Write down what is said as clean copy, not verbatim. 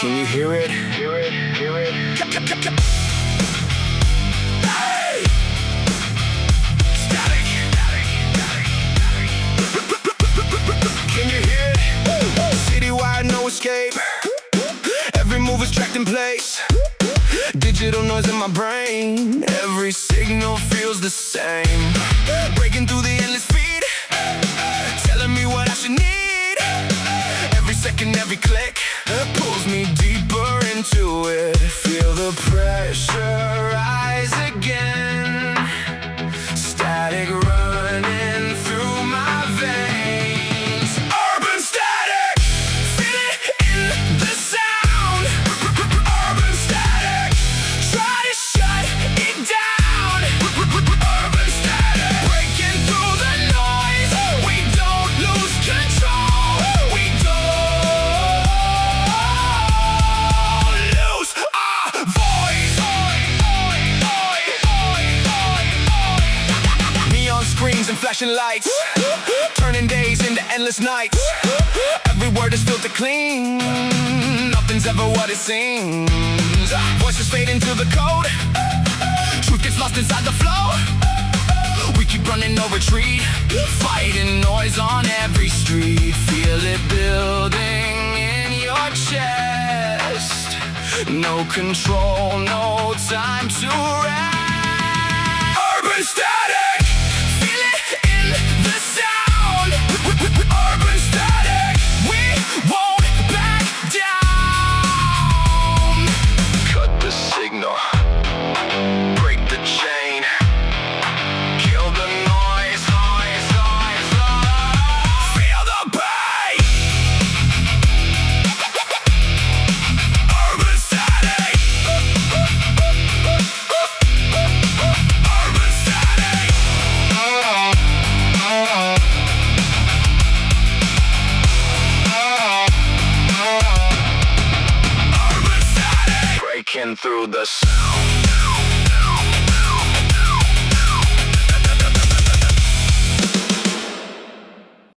Can you hear it? Hear it, hear it. Hey! Static. Can you hear it? Citywide, no escape. Every move is tracked in place. Digital noise in my brain. Every signal feels the same. Breaking through the endless feed, telling me what I should need. Every second, every click pulls me deeper into it. Feel the pressure rise again. Static running through my veins. Urban static, feel it in the sound. Urban static, try to shut it down. Urban static, breaking through the noise. We don't lose control. We don't lose our voice. Neon screens and flashing lights, turning days into endless nights. Every word is filtered clean. Nothing's ever what it seems. Voices fade into the code. Truth gets lost inside the flow. We keep running, no retreat. Fighting noise on every street. Feel it building in your chest. No control, no time to rest. Urban static, feel it in the sound. Urban static, we won't back down. Cut the signal, break the chain, kill the noise, feel the pain. Urban static, urban static. Urban static, breaking through the sound.